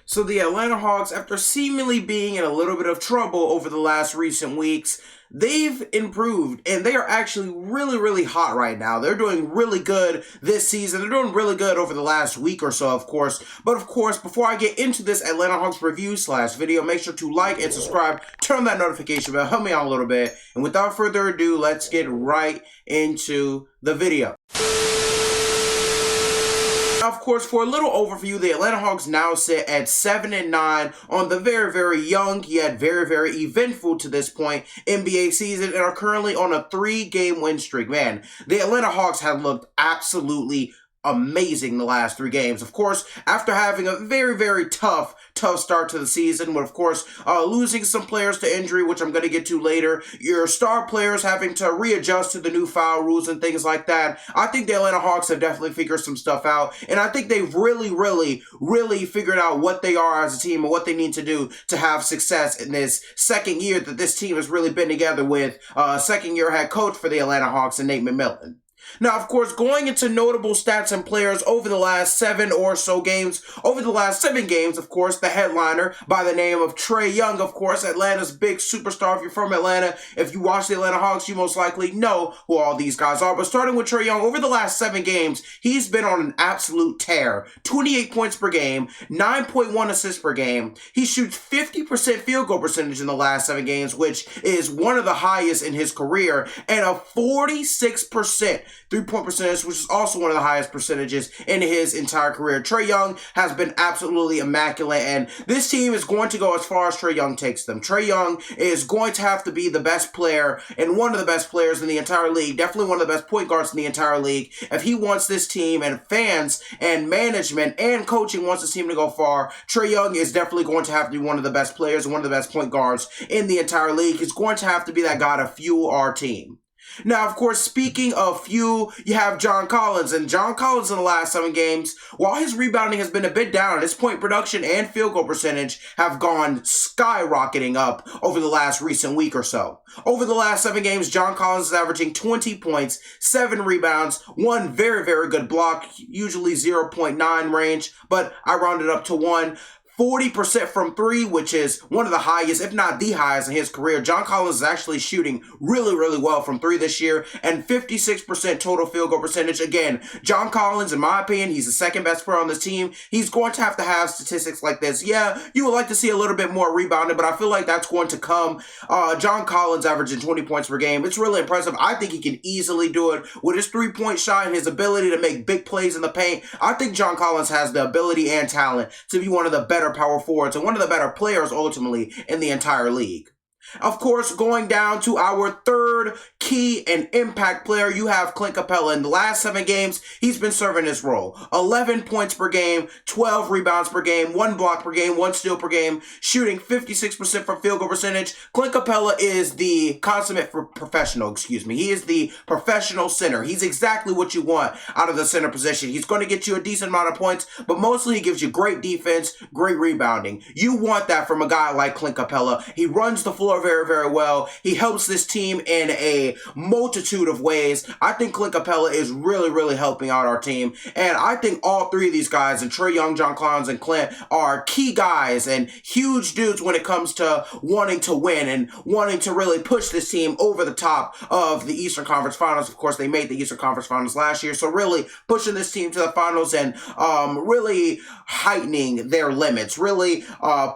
So the Atlanta Hawks, after seemingly being in a little bit of trouble over the last recent weeks, they've improved and they are actually really, really hot right now. They're doing really good this season. They're doing really good over the last week or so, of course. But of course, before I get into this Atlanta Hawks review / video, make sure to like and subscribe, turn on that notification bell, help me out a little bit. And without further ado, let's get right into the video. Of course, for a little overview, the Atlanta Hawks now sit at 7-9 on the very, very young yet very, very eventful to this point NBA season and are currently on a 3-game win streak. Man, the Atlanta Hawks have looked absolutely amazing the last 3 games. Of course, after having a very, very tough start to the season, with of course losing some players to injury, which I'm going to get to later, your star players having to readjust to the new foul rules and things like that. I think the Atlanta Hawks have definitely figured some stuff out, and I think they've really figured out what they are as a team and what they need to do to have success in this second year that this team has really been together with second year head coach for the Atlanta Hawks and Nate McMillan. Now, of course, going into notable stats and players over the last 7 or so games, over the last 7 games, of course, the headliner by the name of Trae Young, of course, Atlanta's big superstar. If you're from Atlanta, if you watch the Atlanta Hawks, you most likely know who all these guys are. But starting with Trae Young, over the last 7 games, he's been on an absolute tear. 28 points per game, 9.1 assists per game. He shoots 50% field goal percentage in the last 7 games, which is one of the highest in his career, and a 46% 3-point percentage, which is also one of the highest percentages in his entire career. Trae Young has been absolutely immaculate, and this team is going to go as far as Trae Young takes them. Trae Young is going to have to be the best player and one of the best players in the entire league, definitely one of the best point guards in the entire league. If he wants this team, and fans and management and coaching wants this team to go far, Trae Young is definitely going to have to be one of the best players and one of the best point guards in the entire league. He's going to have to be that guy to fuel our team. Now, of course, speaking of fuel, you have John Collins. And John Collins in the last 7 games, while his rebounding has been a bit down, his point production and field goal percentage have gone skyrocketing up over the last recent week or so. Over the last 7 games, John Collins is averaging 20 points, 7 rebounds, 1 very, very good block, usually 0.9 range, but I rounded up to 1. 40% from 3, which is one of the highest, if not the highest in his career. John Collins is actually shooting really well from 3 this year, and 56% total field goal percentage. Again, John Collins, in my opinion, he's the second best player on this team. He's going to have statistics like this. Yeah, you would like to see a little bit more rebounding, but I feel like that's going to come. John Collins averaging 20 points per game. It's really impressive. I think he can easily do it with his 3-point shot and his ability to make big plays in the paint. I think John Collins has the ability and talent to be one of the better power forwards and one of the better players ultimately in the entire league. Of course, going down to our third key and impact player, you have Clint Capela. In the last 7 games, he's been serving this role. 11 points per game, 12 rebounds per game, 1 block per game, 1 steal per game, shooting 56% from field goal percentage. Clint Capela is the consummate professional, He is the professional center. He's exactly what you want out of the center position. He's going to get you a decent amount of points, but mostly he gives you great defense, great rebounding. You want that from a guy like Clint Capela. He runs the floor very well. He helps this team in a multitude of ways. I think Clint Capela is really helping out our team. And I think all 3 of these guys, and Trae Young, John Collins, and Clint, are key guys and huge dudes when it comes to wanting to win and wanting to really push this team over the top of the Eastern Conference Finals. Of course, they made the Eastern Conference Finals last year. So really pushing this team to the finals and really heightening their limits, really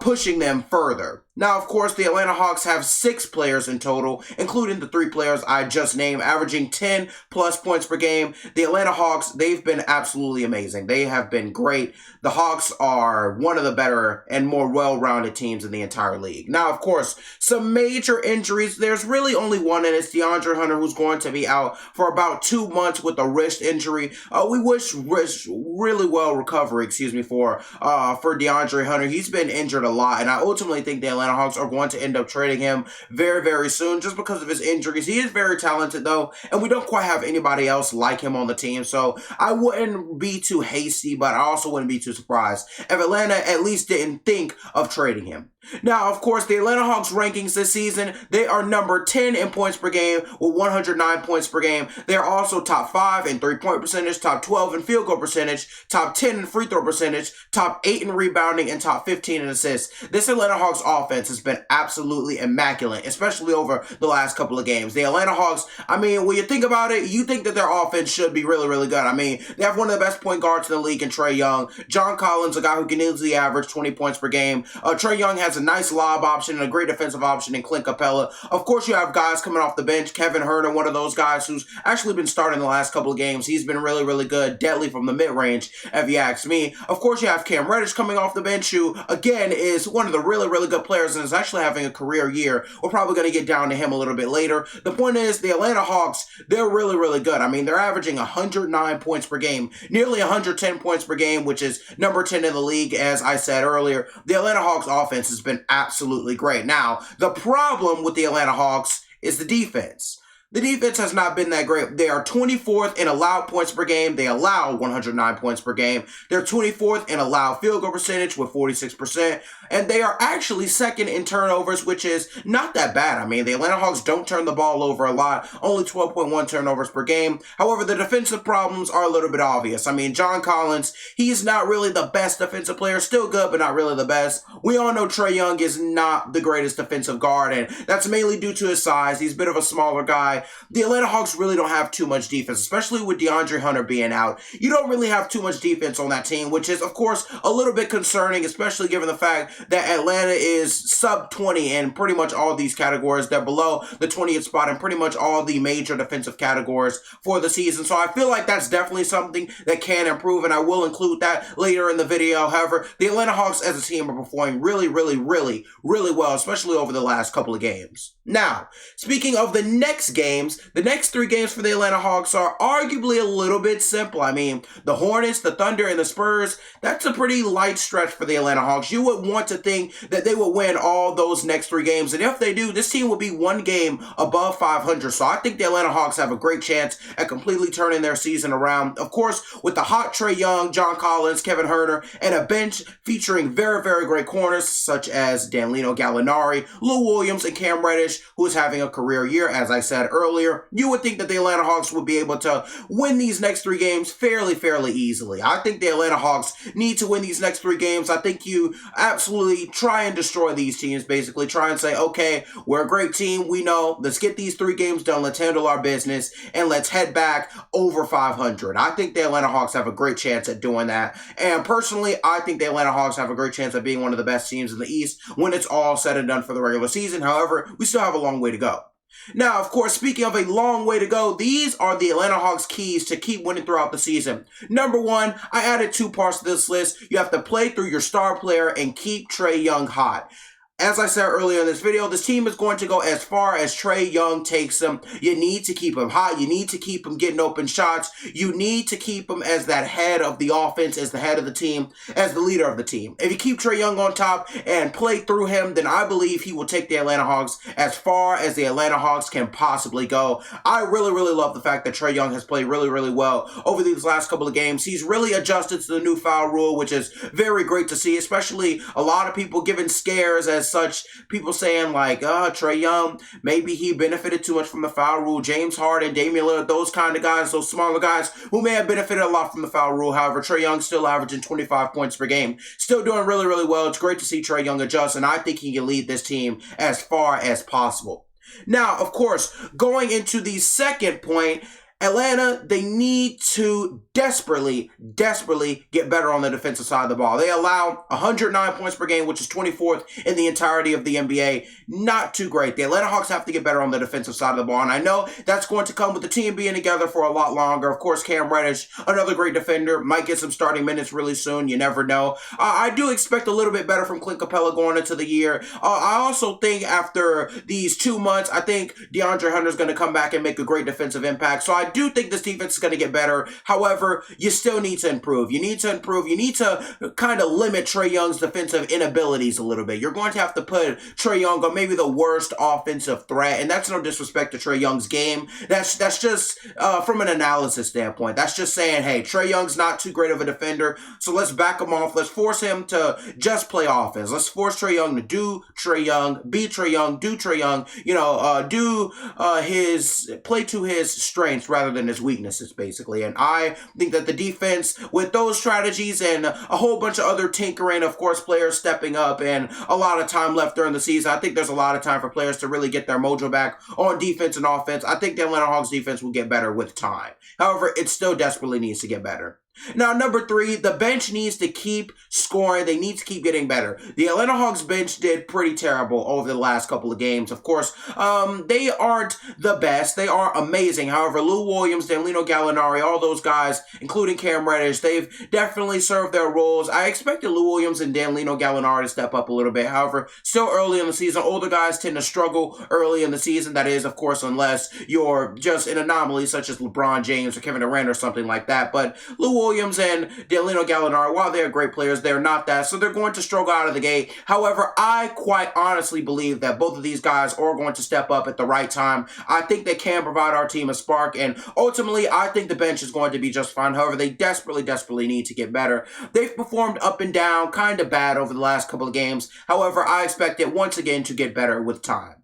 pushing them further. Now, of course, the Atlanta Hawks have 6 players in total, including the 3 players I just named, averaging 10 plus points per game. The Atlanta Hawks, they've been absolutely amazing. They have been great. The Hawks are one of the better and more well-rounded teams in the entire league. Now, of course, some major injuries. There's really only one, and it's DeAndre Hunter, who's going to be out for about 2 months with a wrist injury. We wish really well recovery, for DeAndre Hunter. He's been injured a lot, and I ultimately think the Atlanta Hawks are going to end up trading him very soon just because of his injuries. He is very talented, though, and we don't quite have anybody else like him on the team, so I wouldn't be too hasty, but I also wouldn't be too surprised if Atlanta at least didn't think of trading him. Now, of course, the Atlanta Hawks rankings this season, they are number 10 in points per game with 109 points per game. They're also top 5 in three-point percentage, top 12 in field goal percentage, top 10 in free throw percentage, top 8 in rebounding, and top 15 in assists. This Atlanta Hawks offense has been absolutely immaculate, especially over the last couple of games. The Atlanta Hawks, I mean, when you think about it, you think that their offense should be really, really good. I mean, they have one of the best point guards in the league in Trae Young. John Collins, a guy who can easily average 20 points per game. Trae Young has a nice lob option and a great defensive option in Clint Capela. Of course, you have guys coming off the bench. Kevin Herter, one of those guys who's actually been starting the last couple of games. He's been really, really good, deadly from the mid-range, if you ask me. Of course, you have Cam Reddish coming off the bench, who, again, is one of the really, really good players and is actually having a career year. We're probably going to get down to him a little bit later. The point is, the Atlanta Hawks, they're really, really good. I mean, they're averaging 109 points per game, nearly 110 points per game, which is number 10 in the league, as I said earlier. The Atlanta Hawks offense has been absolutely great. Now, the problem with the Atlanta Hawks is the defense. The defense has not been that great. They are 24th in allowed points per game. They allow 109 points per game. They're 24th in allowed field goal percentage with 46%. And they are actually second in turnovers, which is not that bad. I mean, the Atlanta Hawks don't turn the ball over a lot, only 12.1 turnovers per game. However, the defensive problems are a little bit obvious. I mean, John Collins, he's not really the best defensive player. Still good, but not really the best. We all know Trae Young is not the greatest defensive guard, and that's mainly due to his size. He's a bit of a smaller guy. The Atlanta Hawks really don't have too much defense, especially with DeAndre Hunter being out. You don't really have too much defense on that team, which is, of course, a little bit concerning, especially given the fact that Atlanta is sub 20 in pretty much all these categories. They're below the 20th spot in pretty much all the major defensive categories for the season. So I feel like that's definitely something that can improve, and I will include that later in the video. However, the Atlanta Hawks as a team are performing really, really, really, really well, especially over the last couple of games. Now, speaking of the next games, the next 3 games for the Atlanta Hawks are arguably a little bit simple. I mean, the Hornets, the Thunder, and the Spurs, that's a pretty light stretch for the Atlanta Hawks. You would want to think that they will win all those next 3 games, and if they do, this team will be 1 game above 500. So I think the Atlanta Hawks have a great chance at completely turning their season around. Of course, with the hot Trae Young, John Collins, Kevin Herter, and a bench featuring very, very great corners such as Danilo Gallinari, Lou Williams, and Cam Reddish, who is having a career year, as I said earlier, you would think that the Atlanta Hawks would be able to win these next 3 games fairly easily. I think the Atlanta Hawks need to win these next 3 games. I think you absolutely try and destroy these teams, basically. Try and say, okay, we're a great team. We know. Let's get these 3 games done. Let's handle our business, and let's head back over 500. I think the Atlanta Hawks have a great chance at doing that. And personally, I think the Atlanta Hawks have a great chance at being one of the best teams in the East when it's all said and done for the regular season. However, we still have a long way to go. Now, of course, speaking of a long way to go, these are the Atlanta Hawks keys to keep winning throughout the season. Number 1, I added 2 parts to this list. You have to play through your star player and keep Trae Young hot. As I said earlier in this video, this team is going to go as far as Trae Young takes them. You need to keep him hot. You need to keep him getting open shots. You need to keep him as that head of the offense, as the head of the team, as the leader of the team. If you keep Trae Young on top and play through him, then I believe he will take the Atlanta Hawks as far as the Atlanta Hawks can possibly go. I really, really love the fact that Trae Young has played really, really well over these last couple of games. He's really adjusted to the new foul rule, which is very great to see, especially a lot of people giving scares as such, people saying like, Trae Young, maybe he benefited too much from the foul rule. James Harden, Damian Lillard, those kind of guys, those smaller guys who may have benefited a lot from the foul rule. However, Trae Young still averaging 25 points per game. Still doing really, really well. It's great to see Trae Young adjust, and I think he can lead this team as far as possible. Now, of course, going into the second point, Atlanta, they need to desperately get better on the defensive side of the ball. They allow 109 points per game, which is 24th in the entirety of the NBA. Not too great. The Atlanta Hawks have to get better on the defensive side of the ball, and I know that's going to come with the team being together for a lot longer. Of course, Cam Reddish, another great defender, might get some starting minutes really soon. You never know. I do expect a little bit better from Clint Capela going into the year. I also think after these 2 months, I think DeAndre Hunter is going to come back and make a great defensive impact. So I I do think this defense is going to get better. However, you still need to improve. You need to improve. You need to kind of limit Trae Young's defensive inabilities a little bit. You're going to have to put Trae Young on maybe the worst offensive threat, and that's no disrespect to Trae Young's game. That's just from an analysis standpoint. That's just saying, hey, Trae Young's not too great of a defender, so let's back him off. Let's force him to just play offense. Let's force Trae Young to do Trae Young, be Trae Young, do Trae Young, play to his strengths rather than his weaknesses, basically. And I think that the defense, with those strategies and a whole bunch of other tinkering, of course, players stepping up and a lot of time left during the season, I think there's a lot of time for players to really get their mojo back on defense and offense. I think the Atlanta Hawks defense will get better with time. However, it still desperately needs to get better. Now, number 3, the bench needs to keep scoring. They need to keep getting better. The Atlanta Hawks bench did pretty terrible over the last couple of games. Of course, they aren't the best. They are amazing. However, Lou Williams, Danilo Gallinari, all those guys, including Cam Reddish, they've definitely served their roles. I expected Lou Williams and Danilo Gallinari to step up a little bit. However, still early in the season, older guys tend to struggle early in the season. That is, of course, unless you're just an anomaly such as LeBron James or Kevin Durant or something like that. But Lou Williams and Danilo Gallinari, while they're great players, they're not that, so they're going to struggle out of the gate. However, I quite honestly believe that both of these guys are going to step up at the right time. I think they can provide our team a spark, and ultimately, I think the bench is going to be just fine. However, they desperately need to get better. They've performed up and down, kind of bad over the last couple of games. However, I expect it once again to get better with time.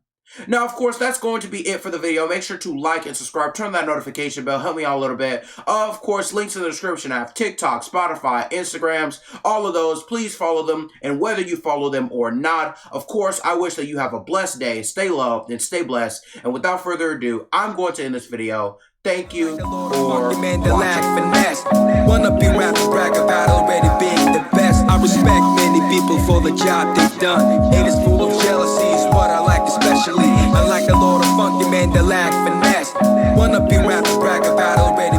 Now, of course, that's going to be it for the video. Make sure to like and subscribe. Turn that notification bell. Help me out a little bit. Of course, links in the description. I have TikTok, Spotify, Instagrams, all of those. Please follow them. And whether you follow them or not, of course, I wish that you have a blessed day. Stay loved and stay blessed. And without further ado, I'm going to end this video. Thank you for watching. Wanna be rappers brag about already being the best. I respect many people for the job they've done. Haters full of jealousy is what I like especially. I like the Lord of Funky Man, the lack finesse. Wanna be rappers brag about already